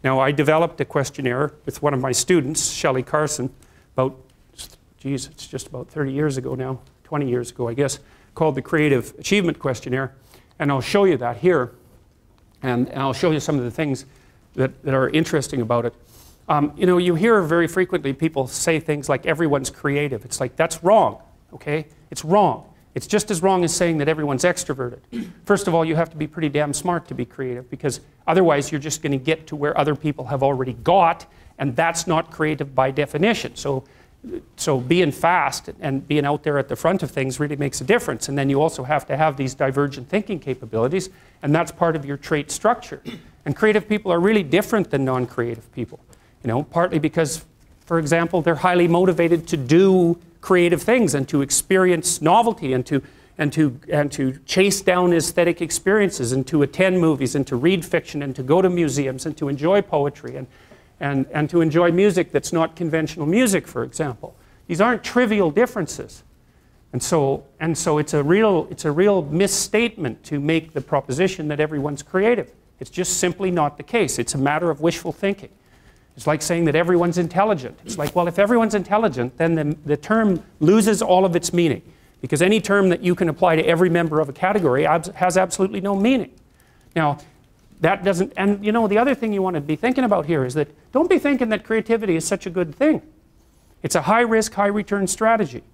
Now, I developed a questionnaire with one of my students, Shelley Carson, about, geez, it's just about 30 years ago now, 20 years ago, I guess, called the Creative Achievement Questionnaire. And I'll show you that here. And I'll show you some of the things that are interesting about it. You know, you hear very frequently people say things like everyone's creative. It's like, that's wrong, okay? It's wrong. It's just as wrong as saying that everyone's extroverted. First of all, you have to be pretty damn smart to be creative, because otherwise you're just going to get to where other people have already got, and that's not creative by definition. So being fast and being out there at the front of things really makes a difference. And then you also have to have these divergent thinking capabilities, and that's part of your trait structure. And creative people are really different than non-creative people. You know, partly because, for example, they're highly motivated to do creative things and to experience novelty and to chase down aesthetic experiences and to attend movies and to read fiction and to go to museums and to enjoy poetry and to enjoy music that's not conventional music, for example. These aren't trivial differences. And so it's a real misstatement to make the proposition that everyone's creative. It's just simply not the case. It's a matter of wishful thinking. It's like saying that everyone's intelligent. It's like, well, if everyone's intelligent, then the term loses all of its meaning, because any term that you can apply to every member of a category has absolutely no meaning. Now, that doesn't, and you know, the other thing you want to be thinking about here is that don't be thinking that creativity is such a good thing. It's a high-risk, high-return strategy.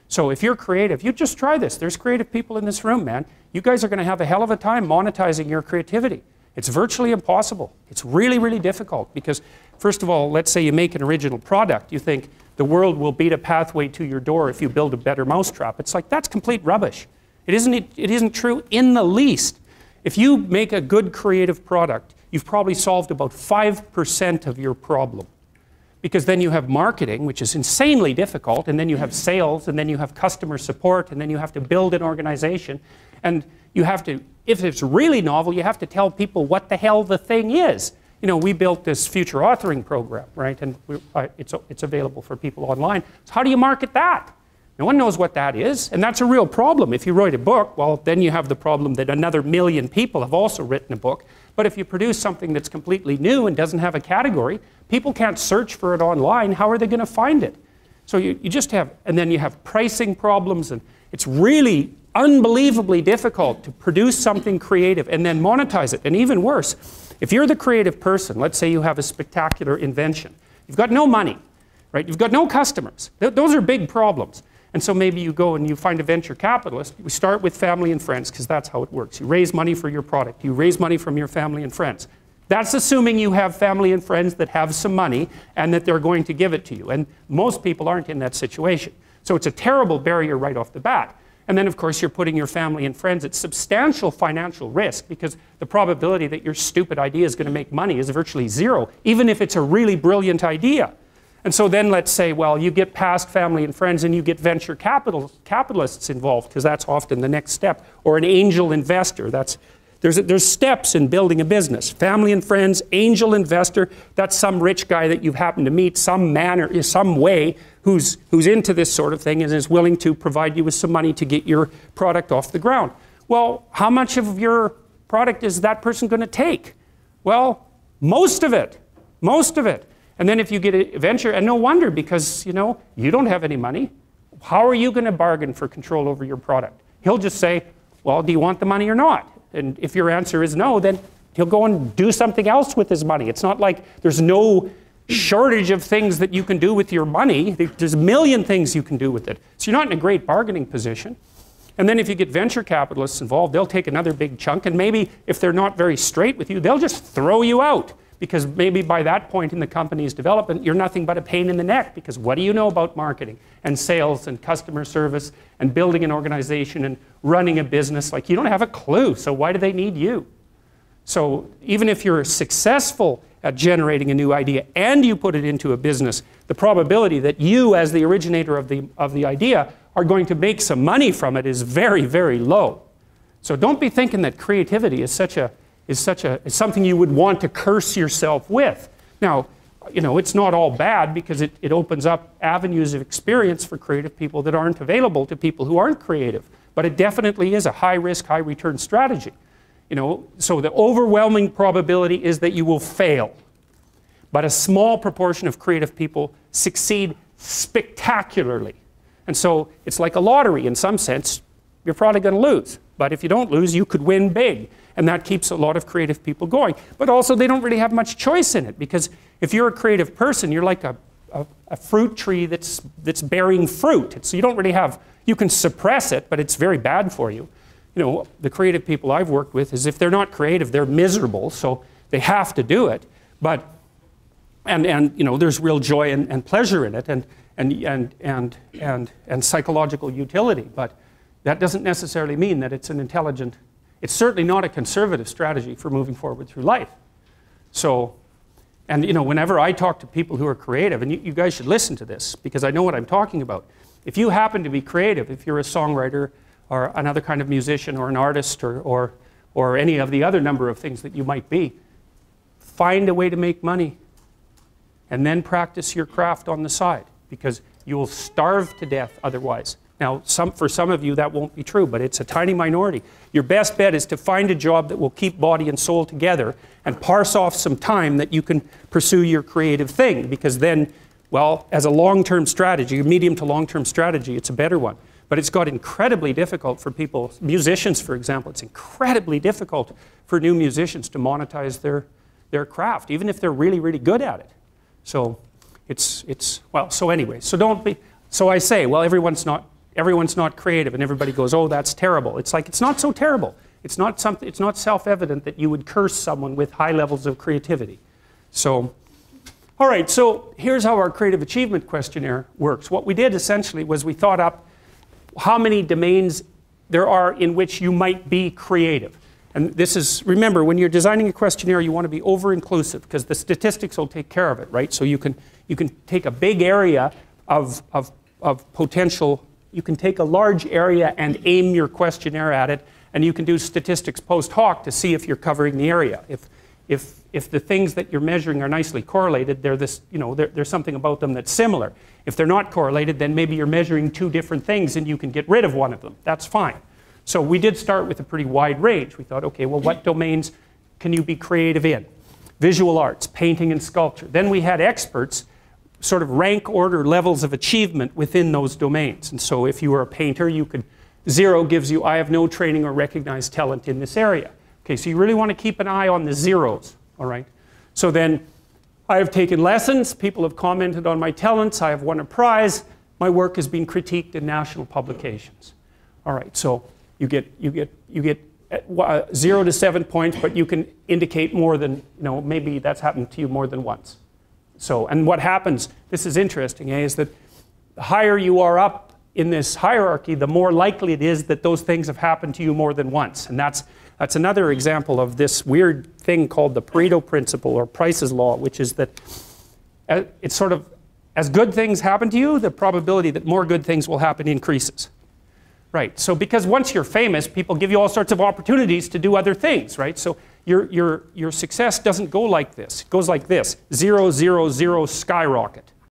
So if you're creative, you just try this. There's creative people in this room, man. You guys are going to have a hell of a time monetizing your creativity. It's virtually impossible. It's really, really difficult because, first of all, let's say you make an original product. You think the world will beat a pathway to your door if you build a better mousetrap. It's like, that's complete rubbish. It isn't true in the least. If you make a good creative product, you've probably solved about 5% of your problem. Because then you have marketing, which is insanely difficult, and then you have sales, and then you have customer support, and then you have to build an organization. And you have to, if it's really novel, you have to tell people what the hell the thing is. You know, we built this future authoring program, right? And it's available for people online. So how do you market that? No one knows what that is, and that's a real problem. If you write a book, well, then you have the problem that another million people have also written a book. But if you produce something that's completely new and doesn't have a category, people can't search for it online. How are they going to find it? So you just have, and then you have pricing problems, and it's really unbelievably difficult to produce something creative and then monetize it. And even worse, if you're the creative person, let's say you have a spectacular invention. You've got no money, right? You've got no customers. Those are big problems. And so maybe you go and you find a venture capitalist. We start with family and friends, because that's how it works. You raise money for your product. You raise money from your family and friends. That's assuming you have family and friends that have some money and that they're going to give it to you. And most people aren't in that situation. So it's a terrible barrier right off the bat. And then, of course, you're putting your family and friends at substantial financial risk, because the probability that your stupid idea is going to make money is virtually zero, even if it's a really brilliant idea. And so then let's say, well, you get past family and friends and you get venture capitalists involved, because that's often the next step, or an angel investor. There's steps in building a business. Family and friends, angel investor, that's some rich guy that you've happened to meet some way who's into this sort of thing and is willing to provide you with some money to get your product off the ground. Well, how much of your product is that person going to take? Well, most of it. Most of it. And then if you get a venture, and no wonder, because you know, you don't have any money. How are you going to bargain for control over your product? He'll just say, well, do you want the money or not? And if your answer is no, then he'll go and do something else with his money. It's not like there's no shortage of things that you can do with your money. There's a million things you can do with it. So you're not in a great bargaining position. And then if you get venture capitalists involved, they'll take another big chunk, and maybe if they're not very straight with you, they'll just throw you out. Because maybe by that point in the company's development, you're nothing but a pain in the neck, because what do you know about marketing and sales and customer service and building an organization and running a business? Like, you don't have a clue, so why do they need you? So even if you're successful at generating a new idea and you put it into a business, the probability that you, as the originator of the idea, are going to make some money from it is very, very low. So don't be thinking that creativity is something you would want to curse yourself with. Now, you know, it's not all bad, because it opens up avenues of experience for creative people that aren't available to people who aren't creative. But it definitely is a high-risk, high-return strategy. You know, so the overwhelming probability is that you will fail. but a small proportion of creative people succeed spectacularly. And so it's like a lottery in some sense. You're probably going to lose. But if you don't lose, you could win big. And that keeps a lot of creative people going. But also, they don't really have much choice in it, because if you're a creative person, you're like a fruit tree that's bearing fruit. So you don't really have, you can suppress it, but it's very bad for you. You know, the creative people I've worked with is if they're not creative, they're miserable, so they have to do it. But, and you know, there's real joy and pleasure in it, and psychological utility. But that doesn't necessarily mean that it's an intelligent, it's certainly not a conservative strategy for moving forward through life. So, and you know, whenever I talk to people who are creative, and you guys should listen to this, because I know what I'm talking about. If you happen to be creative, if you're a songwriter or another kind of musician or an artist or any of the other number of things that you might be, find a way to make money and then practice your craft on the side, because you will starve to death otherwise. Now, for some of you that won't be true, but it's a tiny minority. Your best bet is to find a job that will keep body and soul together and parse off some time that you can pursue your creative thing, because then, well, as a long-term strategy, a medium to long-term strategy, it's a better one. But it's got incredibly difficult for people, musicians for example, it's incredibly difficult for new musicians to monetize their craft, even if they're really, really good at it. So well, so anyway, so don't be, so I say, well, everyone's not creative, and everybody goes, oh, that's terrible. It's like, it's not so terrible. It's not self-evident that you would curse someone with high levels of creativity. So, all right, so here's how our creative achievement questionnaire works. What we did essentially was we thought up how many domains there are in which you might be creative. And this is, remember, when you're designing a questionnaire, you want to be over-inclusive, because the statistics will take care of it, right? So you can take a big area of potential, you can take a large area and aim your questionnaire at it, and you can do statistics post hoc to see if you're covering the area. If the things that you're measuring are nicely correlated, there's something about them that's similar. If they're not correlated, then maybe you're measuring two different things and you can get rid of one of them. That's fine. So we did start with a pretty wide range. We thought, okay, well, what domains can you be creative in? Visual arts, painting and sculpture. Then we had experts sort of rank order levels of achievement within those domains. And so if you were a painter, you could, 0 gives you, I have no training or recognized talent in this area. Okay, so you really want to keep an eye on the zeros, all right? So then, I have taken lessons, people have commented on my talents, I have won a prize, my work has been critiqued in national publications. All right, so you get 0 to 7 points, but you can indicate more than, maybe that's happened to you more than once. So, and what happens, this is interesting, is that the higher you are up in this hierarchy, the more likely it is that those things have happened to you more than once. And that's another example of this weird thing called the Pareto principle, or Price's law, which is that it's sort of, as good things happen to you, the probability that more good things will happen increases. Right, so because once you're famous, people give you all sorts of opportunities to do other things, right? So your success doesn't go like this. It goes like this, 0, 0, 0, skyrocket.